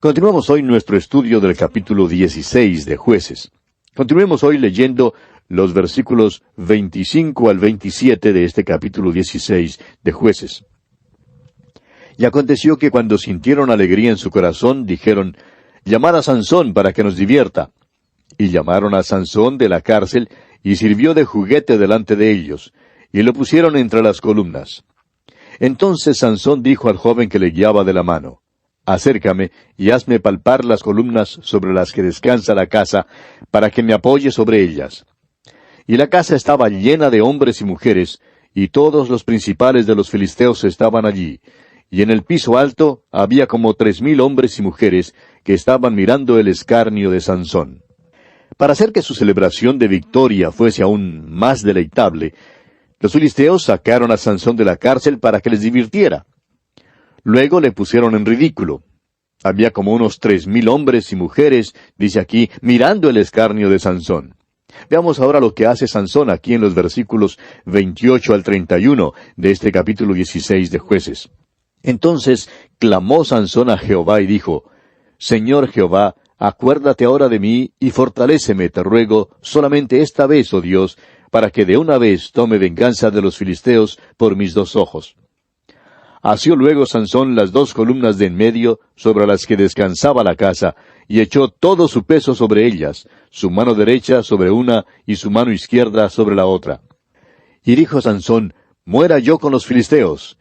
Continuamos hoy nuestro estudio del capítulo 16 de Jueces. Continuemos hoy leyendo los versículos 25 al 27 de este capítulo 16 de Jueces. Y aconteció que cuando sintieron alegría en su corazón, dijeron, «Llamad a Sansón para que nos divierta». Y llamaron a Sansón de la cárcel, y sirvió de juguete delante de ellos, y lo pusieron entre las columnas. Entonces Sansón dijo al joven que le guiaba de la mano, «Acércame, y hazme palpar las columnas sobre las que descansa la casa, para que me apoye sobre ellas». Y la casa estaba llena de hombres y mujeres, y todos los principales de los filisteos estaban allí, y en el piso alto había como 3,000 hombres y mujeres que estaban mirando el escarnio de Sansón. Para hacer que su celebración de victoria fuese aún más deleitable, los filisteos sacaron a Sansón de la cárcel para que les divirtiera. Luego le pusieron en ridículo. Había como unos 3,000 hombres y mujeres, dice aquí, mirando el escarnio de Sansón. Veamos ahora lo que hace Sansón aquí en los versículos 28 al 31 de este capítulo 16 de Jueces. Entonces clamó Sansón a Jehová y dijo, «Señor Jehová, acuérdate ahora de mí y fortaléceme, te ruego, solamente esta vez, oh Dios, para que de una vez tome venganza de los filisteos por mis 2 ojos». Asió luego Sansón las 2 columnas de en medio, sobre las que descansaba la casa, y echó todo su peso sobre ellas, su mano derecha sobre una, y su mano izquierda sobre la otra. Y dijo Sansón, «Muera yo con los filisteos».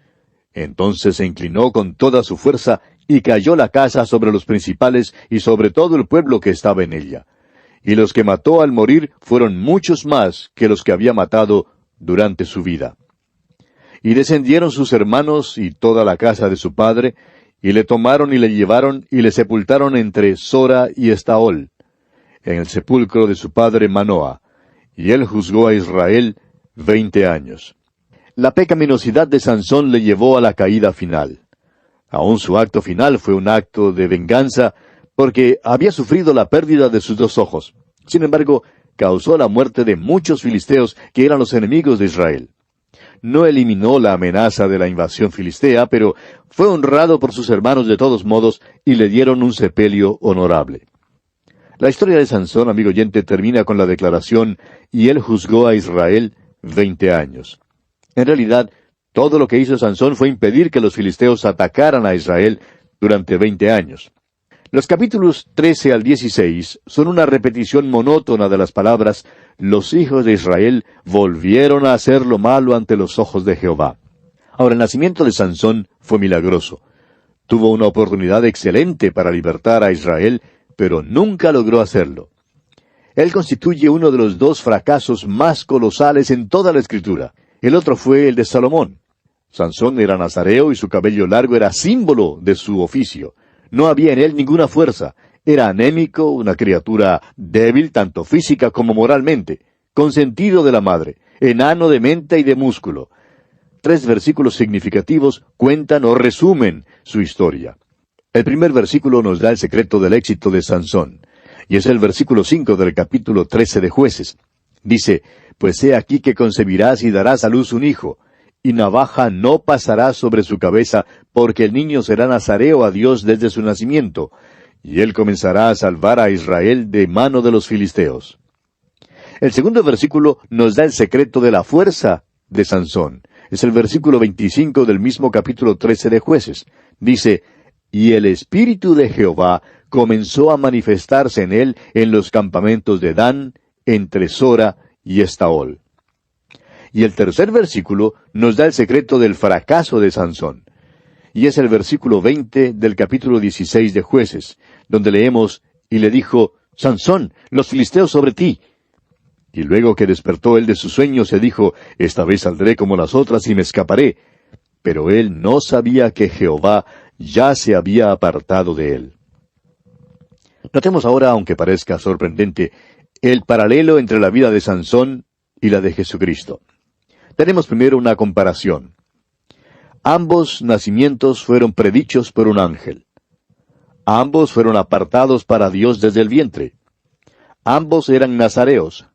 Entonces se inclinó con toda su fuerza, y cayó la casa sobre los principales, y sobre todo el pueblo que estaba en ella. Y los que mató al morir fueron muchos más que los que había matado durante su vida. Y descendieron sus hermanos y toda la casa de su padre, y le tomaron y le llevaron y le sepultaron entre Sora y Estaol, en el sepulcro de su padre Manoah. Y él juzgó a Israel 20 años. La pecaminosidad de Sansón le llevó a la caída final. Aún su acto final fue un acto de venganza, porque había sufrido la pérdida de sus 2 ojos. Sin embargo, causó la muerte de muchos filisteos que eran los enemigos de Israel. No eliminó la amenaza de la invasión filistea, pero fue honrado por sus hermanos de todos modos y le dieron un sepelio honorable. La historia de Sansón, amigo oyente, termina con la declaración, «Y él juzgó a Israel 20 años». En realidad, todo lo que hizo Sansón fue impedir que los filisteos atacaran a Israel durante 20 años. Los capítulos 13 al 16 son una repetición monótona de las palabras, «Los hijos de Israel volvieron a hacer lo malo ante los ojos de Jehová». Ahora, el nacimiento de Sansón fue milagroso. Tuvo una oportunidad excelente para libertar a Israel, pero nunca logró hacerlo. Él constituye uno de los 2 fracasos más colosales en toda la Escritura. El otro fue el de Salomón. Sansón era nazareo y su cabello largo era símbolo de su oficio. No había en él ninguna fuerza. Era anémico, una criatura débil tanto física como moralmente, consentido de la madre, enano de mente y de músculo. 3 versículos significativos cuentan o resumen su historia. El primer versículo nos da el secreto del éxito de Sansón, y es el versículo 5 del capítulo 13 de Jueces. Dice, «Pues he aquí que concebirás y darás a luz un hijo, y navaja no pasará sobre su cabeza, porque el niño será nazareo a Dios desde su nacimiento, y él comenzará a salvar a Israel de mano de los filisteos». El segundo versículo nos da el secreto de la fuerza de Sansón. Es el versículo 25 del mismo capítulo 13 de Jueces. Dice, «Y el Espíritu de Jehová comenzó a manifestarse en él en los campamentos de Dan, entre Sora y Estaol». Y el tercer versículo nos da el secreto del fracaso de Sansón. Y es el versículo 20 del capítulo 16 de Jueces, donde leemos, «Y le dijo, Sansón, los filisteos sobre ti». Y luego que despertó él de su sueño, se dijo, «Esta vez saldré como las otras y me escaparé». Pero él no sabía que Jehová ya se había apartado de él. Notemos ahora, aunque parezca sorprendente, el paralelo entre la vida de Sansón y la de Jesucristo. Tenemos primero una comparación. Ambos nacimientos fueron predichos por un ángel. Ambos fueron apartados para Dios desde el vientre. Ambos eran nazareos.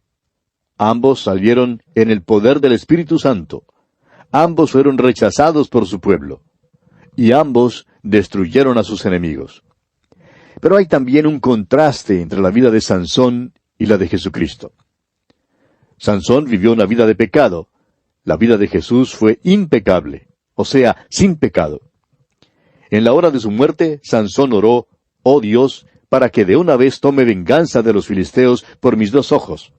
Ambos salieron en el poder del Espíritu Santo. Ambos fueron rechazados por su pueblo. Y ambos destruyeron a sus enemigos. Pero hay también un contraste entre la vida de Sansón y la de Jesucristo. Sansón vivió una vida de pecado. La vida de Jesús fue impecable, o sea, sin pecado. En la hora de su muerte, Sansón oró, «Oh Dios, para que de una vez tome venganza de los filisteos por mis 2 ojos».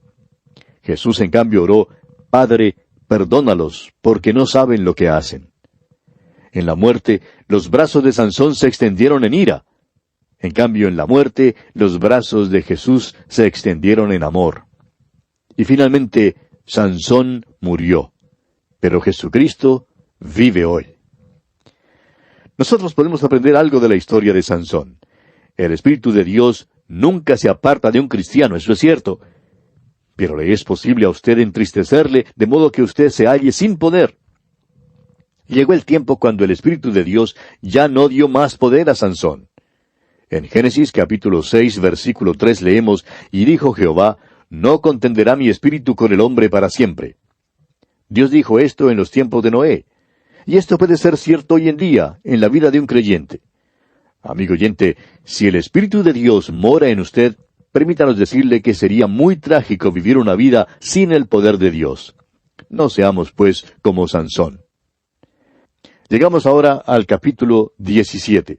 Jesús en cambio oró, «Padre, perdónalos, porque no saben lo que hacen». En la muerte, los brazos de Sansón se extendieron en ira. En cambio, en la muerte, los brazos de Jesús se extendieron en amor. Y finalmente, Sansón murió. Pero Jesucristo vive hoy. Nosotros podemos aprender algo de la historia de Sansón. El Espíritu de Dios nunca se aparta de un cristiano, eso es cierto. Pero le es posible a usted entristecerle, de modo que usted se halle sin poder. Llegó el tiempo cuando el Espíritu de Dios ya no dio más poder a Sansón. En Génesis capítulo 6, versículo 3 leemos, «Y dijo Jehová, no contenderá mi espíritu con el hombre para siempre». Dios dijo esto en los tiempos de Noé. Y esto puede ser cierto hoy en día, en la vida de un creyente. Amigo oyente, si el Espíritu de Dios mora en usted, permítanos decirle que sería muy trágico vivir una vida sin el poder de Dios. No seamos, pues, como Sansón. Llegamos ahora al capítulo 17.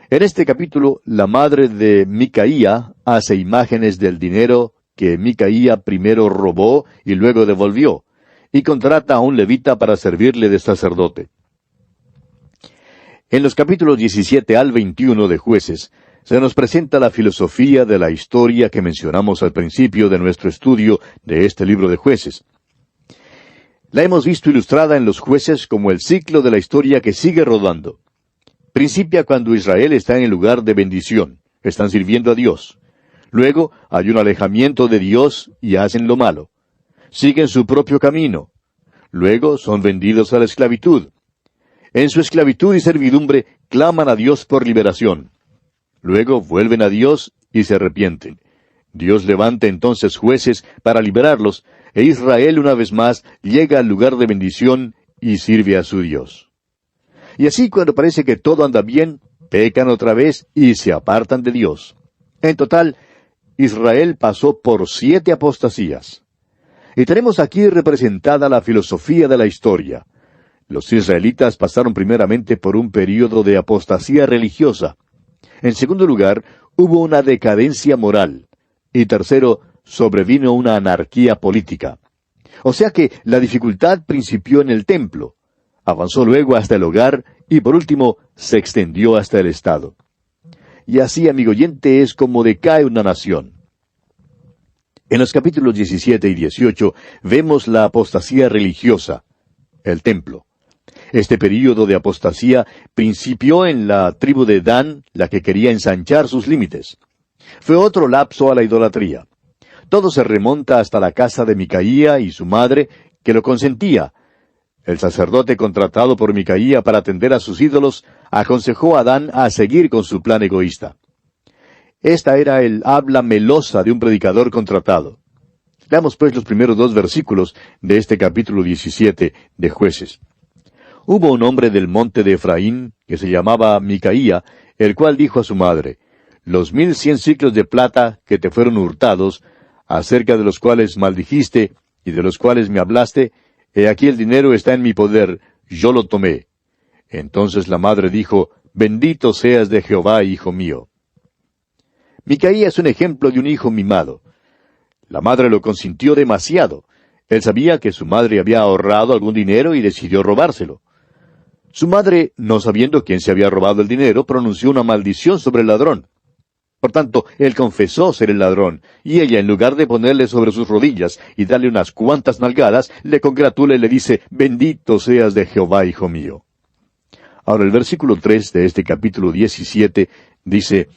En este capítulo, la madre de Micaía hace imágenes del dinero que Micaía primero robó y luego devolvió, y contrata a un levita para servirle de sacerdote. En los capítulos 17 al 21 de Jueces, se nos presenta la filosofía de la historia que mencionamos al principio de nuestro estudio de este libro de Jueces. La hemos visto ilustrada en los Jueces como el ciclo de la historia que sigue rodando. Principia cuando Israel está en el lugar de bendición, están sirviendo a Dios. Luego hay un alejamiento de Dios y hacen lo malo. Siguen su propio camino. Luego son vendidos a la esclavitud. En su esclavitud y servidumbre claman a Dios por liberación. Luego vuelven a Dios y se arrepienten. Dios levanta entonces jueces para liberarlos, e Israel una vez más llega al lugar de bendición y sirve a su Dios. Y así cuando parece que todo anda bien, pecan otra vez y se apartan de Dios. En total, Israel pasó por 7 apostasías. Y tenemos aquí representada la filosofía de la historia. Los israelitas pasaron primeramente por un período de apostasía religiosa. En segundo lugar, hubo una decadencia moral. Y tercero, sobrevino una anarquía política. O sea que la dificultad principió en el templo, avanzó luego hasta el hogar y por último se extendió hasta el Estado. Y así, amigo oyente, es como decae una nación. En los capítulos 17 y 18 vemos la apostasía religiosa, el templo. Este período de apostasía principió en la tribu de Dan, la que quería ensanchar sus límites. Fue otro lapso a la idolatría. Todo se remonta hasta la casa de Micaía y su madre, que lo consentía. El sacerdote contratado por Micaía para atender a sus ídolos aconsejó a Dan a seguir con su plan egoísta. Esta era el habla melosa de un predicador contratado. Leamos pues los primeros 2 versículos de este capítulo 17 de Jueces. Hubo un hombre del monte de Efraín, que se llamaba Micaía, el cual dijo a su madre, «Los 1,100 siclos de plata que te fueron hurtados, acerca de los cuales maldijiste y de los cuales me hablaste, he aquí el dinero está en mi poder, yo lo tomé». Entonces la madre dijo, «Bendito seas de Jehová, hijo mío». Micaía es un ejemplo de un hijo mimado. La madre lo consintió demasiado. Él sabía que su madre había ahorrado algún dinero y decidió robárselo. Su madre, no sabiendo quién se había robado el dinero, pronunció una maldición sobre el ladrón. Por tanto, él confesó ser el ladrón, y ella, en lugar de ponerle sobre sus rodillas y darle unas cuantas nalgadas, le congratula y le dice, «Bendito seas de Jehová, hijo mío». Ahora el versículo 3 de este capítulo 17 dice,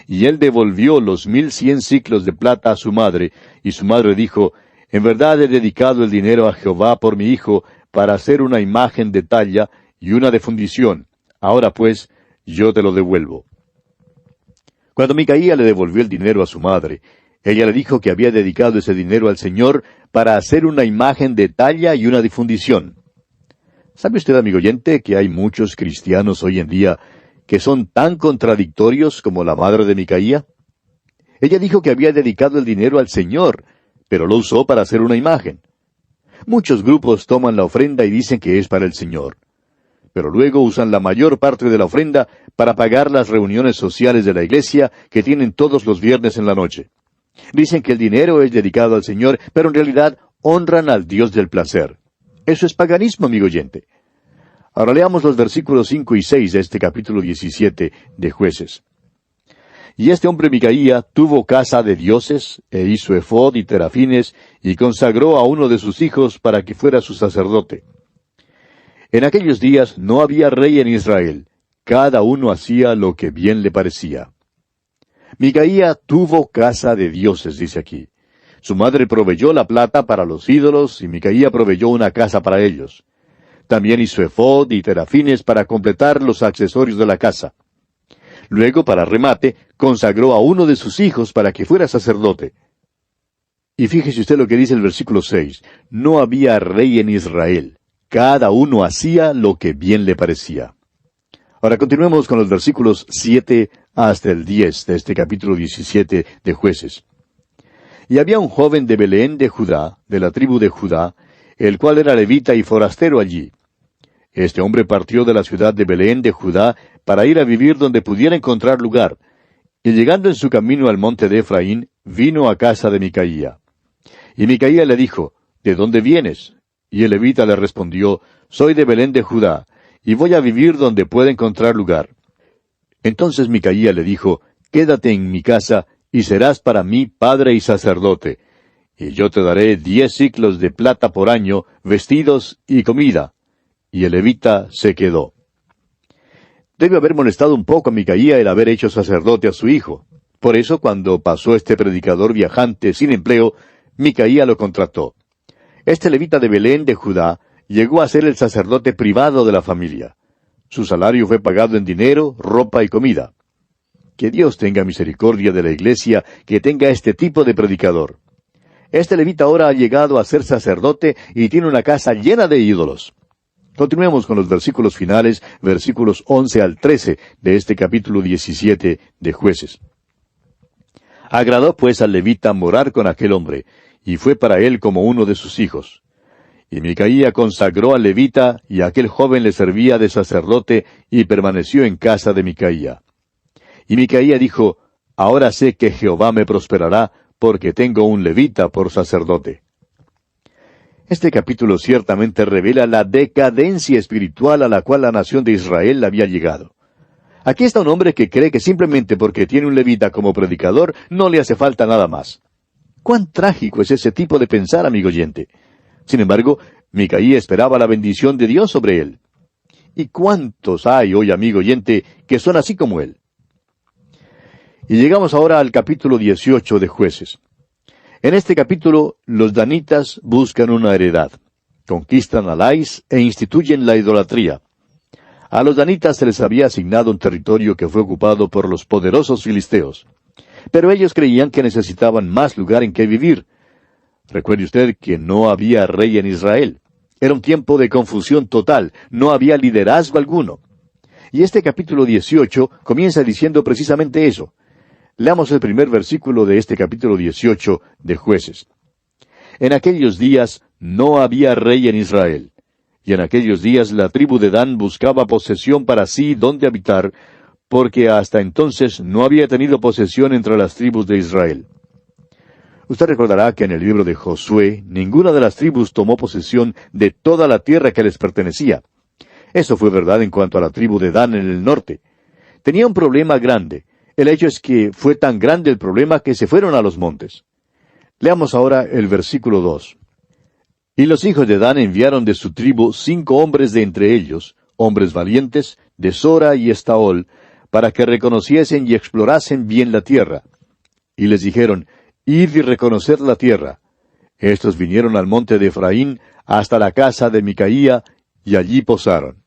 «Y él devolvió los 1,100 siclos de plata a su madre, y su madre dijo, En verdad he dedicado el dinero a Jehová por mi hijo, para hacer una imagen de talla y una de fundición. Ahora pues, yo te lo devuelvo». Cuando Micaía le devolvió el dinero a su madre, ella le dijo que había dedicado ese dinero al Señor para hacer una imagen de talla y una de fundición. ¿Sabe usted, amigo oyente, que hay muchos cristianos hoy en día que son tan contradictorios como la madre de Micaía? Ella dijo que había dedicado el dinero al Señor, pero lo usó para hacer una imagen. Muchos grupos toman la ofrenda y dicen que es para el Señor, pero luego usan la mayor parte de la ofrenda para pagar las reuniones sociales de la iglesia que tienen todos los viernes en la noche. Dicen que el dinero es dedicado al Señor, pero en realidad honran al Dios del placer. Eso es paganismo, amigo oyente. Ahora leamos los versículos 5 y 6 de este capítulo 17 de Jueces. Y este hombre Micaía tuvo casa de dioses, e hizo efod y terafines, y consagró a uno de sus hijos para que fuera su sacerdote. En aquellos días no había rey en Israel, cada uno hacía lo que bien le parecía. Micaía tuvo casa de dioses, dice aquí. Su madre proveyó la plata para los ídolos, y Micaía proveyó una casa para ellos. También hizo efod y terafines para completar los accesorios de la casa. Luego, para remate, consagró a uno de sus hijos para que fuera sacerdote. Y fíjese usted lo que dice el versículo 6. No había rey en Israel. Cada uno hacía lo que bien le parecía. Ahora continuemos con los versículos 7 hasta el 10 de este capítulo 17 de Jueces. Y había un joven de Belén de Judá, de la tribu de Judá, el cual era levita y forastero allí. Este hombre partió de la ciudad de Belén de Judá para ir a vivir donde pudiera encontrar lugar, y llegando en su camino al monte de Efraín, vino a casa de Micaía. Y Micaía le dijo, ¿de dónde vienes? Y el levita le respondió, soy de Belén de Judá, y voy a vivir donde pueda encontrar lugar. Entonces Micaía le dijo, quédate en mi casa, y serás para mí padre y sacerdote, y yo te daré 10 siclos de plata por año, vestidos y comida. Y el levita se quedó. Debe haber molestado un poco a Micaía el haber hecho sacerdote a su hijo. Por eso, cuando pasó este predicador viajante sin empleo, Micaía lo contrató. Este levita de Belén de Judá llegó a ser el sacerdote privado de la familia. Su salario fue pagado en dinero, ropa y comida. Que Dios tenga misericordia de la iglesia que tenga este tipo de predicador. Este levita ahora ha llegado a ser sacerdote y tiene una casa llena de ídolos. Continuemos con los versículos finales, versículos 11 al 13 de este capítulo 17 de Jueces. Agradó pues al levita morar con aquel hombre, y fue para él como uno de sus hijos. Y Micaía consagró al levita, y aquel joven le servía de sacerdote, y permaneció en casa de Micaía. Y Micaía dijo, ahora sé que Jehová me prosperará, porque tengo un levita por sacerdote. Este capítulo ciertamente revela la decadencia espiritual a la cual la nación de Israel había llegado. Aquí está un hombre que cree que simplemente porque tiene un levita como predicador no le hace falta nada más. ¡Cuán trágico es ese tipo de pensar, amigo oyente! Sin embargo, Micaía esperaba la bendición de Dios sobre él. ¿Y cuántos hay hoy, amigo oyente, que son así como él? Y llegamos ahora al capítulo 18 de Jueces. En este capítulo, los danitas buscan una heredad, conquistan a Lais e instituyen la idolatría. A los danitas se les había asignado un territorio que fue ocupado por los poderosos filisteos. Pero ellos creían que necesitaban más lugar en que vivir. Recuerde usted que no había rey en Israel. Era un tiempo de confusión total, no había liderazgo alguno. Y este capítulo 18 comienza diciendo precisamente eso. Leamos el primer versículo de este capítulo 18 de Jueces. En aquellos días no había rey en Israel, y en aquellos días la tribu de Dan buscaba posesión para sí donde habitar, porque hasta entonces no había tenido posesión entre las tribus de Israel. Usted recordará que en el libro de Josué, ninguna de las tribus tomó posesión de toda la tierra que les pertenecía. Eso fue verdad en cuanto a la tribu de Dan en el norte. Tenía un problema grande. El hecho es que fue tan grande el problema que se fueron a los montes. Leamos ahora el versículo 2. Y los hijos de Dan enviaron de su tribu 5 hombres de entre ellos, hombres valientes, de Sora y Estaol, para que reconociesen y explorasen bien la tierra. Y les dijeron, id y reconocer la tierra. Estos vinieron al monte de Efraín hasta la casa de Micaía, y allí posaron.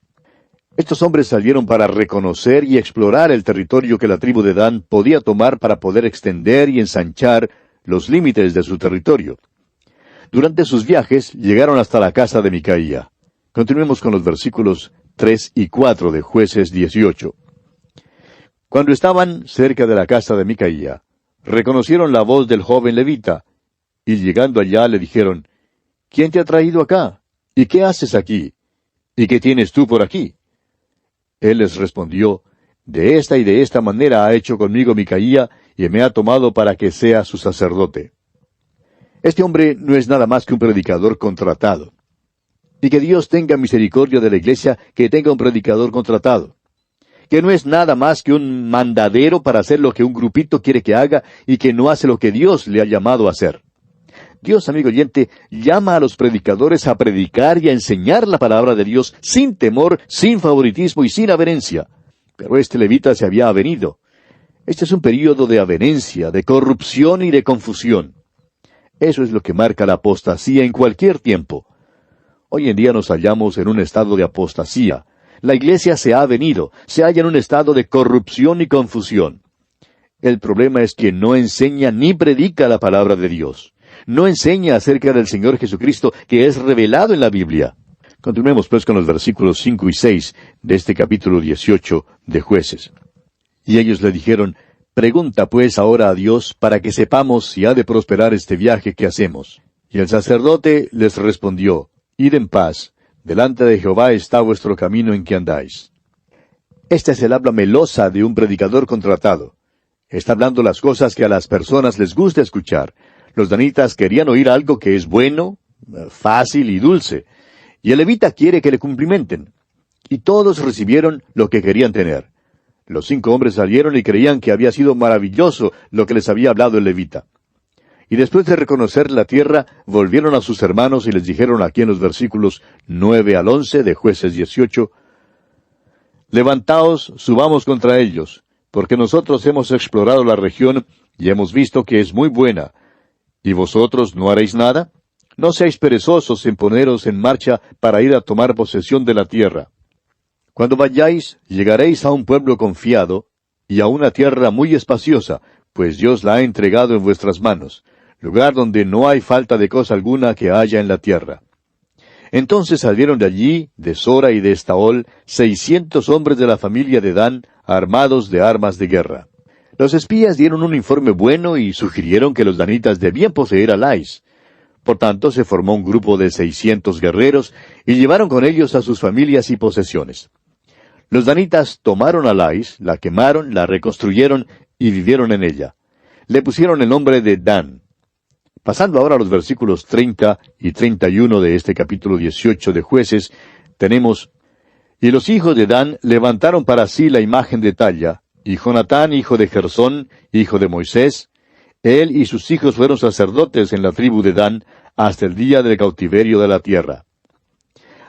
Estos hombres salieron para reconocer y explorar el territorio que la tribu de Dan podía tomar para poder extender y ensanchar los límites de su territorio. Durante sus viajes llegaron hasta la casa de Micaía. Continuemos con los versículos 3 y 4 de Jueces 18. Cuando estaban cerca de la casa de Micaía, reconocieron la voz del joven levita, y llegando allá le dijeron, ¿quién te ha traído acá? ¿Y qué haces aquí? ¿Y qué tienes tú por aquí? Él les respondió, de esta y de esta manera ha hecho conmigo Micaía, y me ha tomado para que sea su sacerdote. Este hombre no es nada más que un predicador contratado. Y que Dios tenga misericordia de la iglesia que tenga un predicador contratado. Que no es nada más que un mandadero para hacer lo que un grupito quiere que haga y que no hace lo que Dios le ha llamado a hacer. Dios, amigo oyente, llama a los predicadores a predicar y a enseñar la palabra de Dios sin temor, sin favoritismo y sin averencia. Pero este levita se había avenido. Este es un período de avenencia, de corrupción y de confusión. Eso es lo que marca la apostasía en cualquier tiempo. Hoy en día nos hallamos en un estado de apostasía. La iglesia se ha avenido, se halla en un estado de corrupción y confusión. El problema es que no enseña ni predica la palabra de Dios. No enseña acerca del Señor Jesucristo que es revelado en la Biblia. Continuemos pues con los versículos 5 y 6 de este capítulo 18 de Jueces. Y ellos le dijeron, pregunta pues ahora a Dios para que sepamos si ha de prosperar este viaje que hacemos. Y el sacerdote les respondió, id en paz, delante de Jehová está vuestro camino en que andáis. Esta es el habla melosa de un predicador contratado. Está hablando las cosas que a las personas les gusta escuchar. Los danitas querían oír algo que es bueno, fácil y dulce. Y el levita quiere que le cumplimenten. Y todos recibieron lo que querían tener. Los 5 hombres salieron y creían que había sido maravilloso lo que les había hablado el levita. Y después de reconocer la tierra, volvieron a sus hermanos y les dijeron aquí en los versículos 9 al 11 de Jueces 18, levantaos, subamos contra ellos, porque nosotros hemos explorado la región y hemos visto que es muy buena. ¿Y vosotros no haréis nada? No seáis perezosos en poneros en marcha para ir a tomar posesión de la tierra. Cuando vayáis, llegaréis a un pueblo confiado y a una tierra muy espaciosa, pues Dios la ha entregado en vuestras manos, lugar donde no hay falta de cosa alguna que haya en la tierra. Entonces salieron de allí, de Sora y de Estaol, 600 hombres de la familia de Dan, armados de armas de guerra. Los espías dieron un informe bueno y sugirieron que los danitas debían poseer a Lais. Por tanto, se formó un grupo de 600 guerreros y llevaron con ellos a sus familias y posesiones. Los danitas tomaron a Lais, la quemaron, la reconstruyeron y vivieron en ella. Le pusieron el nombre de Dan. Pasando ahora a los versículos 30 y 31 de este capítulo 18 de Jueces, tenemos, y los hijos de Dan levantaron para sí la imagen de talla, y Jonatán, hijo de Gersón, hijo de Moisés, él y sus hijos fueron sacerdotes en la tribu de Dan hasta el día del cautiverio de la tierra.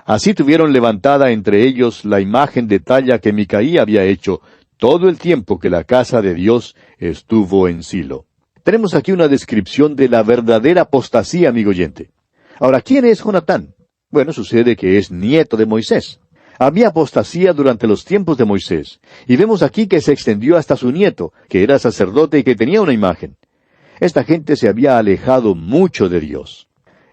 Así tuvieron levantada entre ellos la imagen de talla que Micaía había hecho todo el tiempo que la casa de Dios estuvo en Silo. Tenemos aquí una descripción de la verdadera apostasía, amigo oyente. Ahora, ¿quién es Jonatán? Bueno, sucede que es nieto de Moisés. Había apostasía durante los tiempos de Moisés, y vemos aquí que se extendió hasta su nieto, que era sacerdote y que tenía una imagen. Esta gente se había alejado mucho de Dios.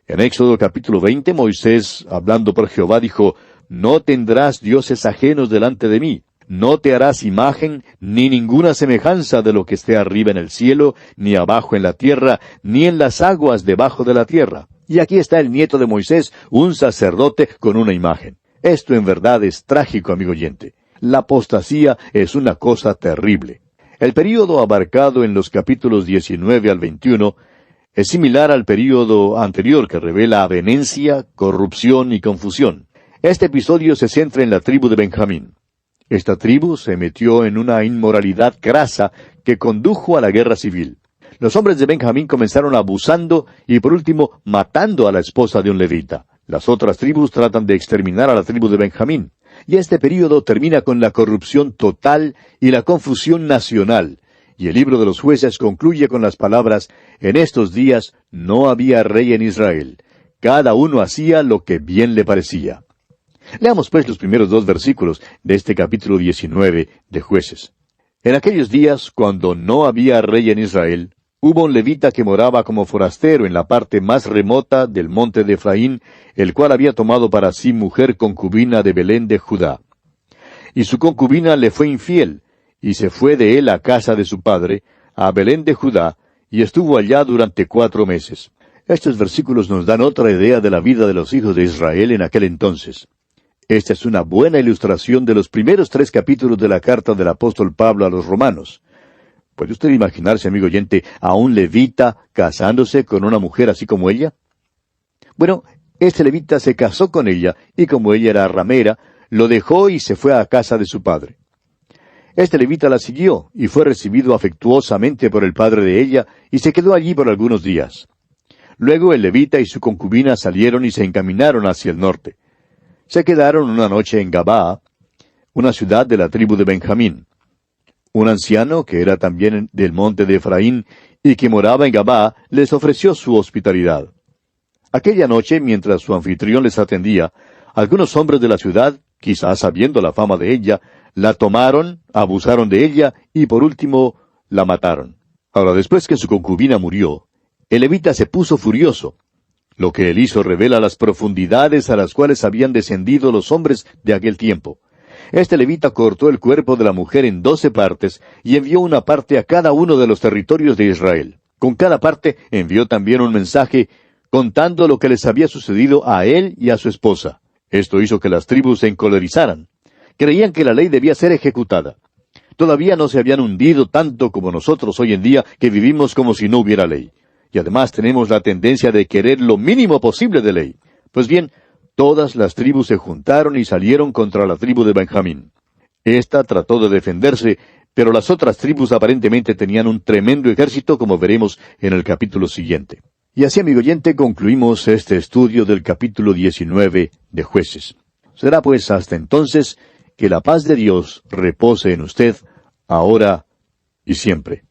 En Éxodo capítulo 20, Moisés, hablando por Jehová, dijo, no tendrás dioses ajenos delante de mí. No te harás imagen, ni ninguna semejanza de lo que esté arriba en el cielo, ni abajo en la tierra, ni en las aguas debajo de la tierra. Y aquí está el nieto de Moisés, un sacerdote con una imagen. Esto en verdad es trágico, amigo oyente. La apostasía es una cosa terrible. El período abarcado en los capítulos 19 al 21 es similar al período anterior que revela avenencia, corrupción y confusión. Este episodio se centra en la tribu de Benjamín. Esta tribu se metió en una inmoralidad grasa que condujo a la guerra civil. Los hombres de Benjamín comenzaron abusando y por último matando a la esposa de un levita. Las otras tribus tratan de exterminar a la tribu de Benjamín. Y este período termina con la corrupción total y la confusión nacional. Y el libro de los Jueces concluye con las palabras, en estos días no había rey en Israel. Cada uno hacía lo que bien le parecía. Leamos pues los primeros 2 versículos de este capítulo 19 de Jueces. En aquellos días, cuando no había rey en Israel, hubo un levita que moraba como forastero en la parte más remota del monte de Efraín, el cual había tomado para sí mujer concubina de Belén de Judá. Y su concubina le fue infiel, y se fue de él a casa de su padre, a Belén de Judá, y estuvo allá durante 4 meses. Estos versículos nos dan otra idea de la vida de los hijos de Israel en aquel entonces. Esta es una buena ilustración de los primeros 3 capítulos de la carta del apóstol Pablo a los romanos. ¿Puede usted imaginarse, amigo oyente, a un levita casándose con una mujer así como ella? Bueno, este levita se casó con ella, y como ella era ramera, lo dejó y se fue a casa de su padre. Este levita la siguió, y fue recibido afectuosamente por el padre de ella, y se quedó allí por algunos días. Luego el levita y su concubina salieron y se encaminaron hacia el norte. Se quedaron una noche en Gabaa, una ciudad de la tribu de Benjamín. Un anciano, que era también del monte de Efraín, y que moraba en Gabaa, les ofreció su hospitalidad. Aquella noche, mientras su anfitrión les atendía, algunos hombres de la ciudad, quizás sabiendo la fama de ella, la tomaron, abusaron de ella, y por último, la mataron. Ahora, después que su concubina murió, el levita se puso furioso. Lo que él hizo revela las profundidades a las cuales habían descendido los hombres de aquel tiempo. Este levita cortó el cuerpo de la mujer en 12 partes y envió una parte a cada uno de los territorios de Israel. Con cada parte envió también un mensaje contando lo que les había sucedido a él y a su esposa. Esto hizo que las tribus se encolerizaran. Creían que la ley debía ser ejecutada. Todavía no se habían hundido tanto como nosotros hoy en día, que vivimos como si no hubiera ley. Y además tenemos la tendencia de querer lo mínimo posible de ley. Pues bien, todas las tribus se juntaron y salieron contra la tribu de Benjamín. Esta trató de defenderse, pero las otras tribus aparentemente tenían un tremendo ejército, como veremos en el capítulo siguiente. Y así, amigo oyente, concluimos este estudio del capítulo 19 de Jueces. Será pues hasta entonces que la paz de Dios repose en usted, ahora y siempre.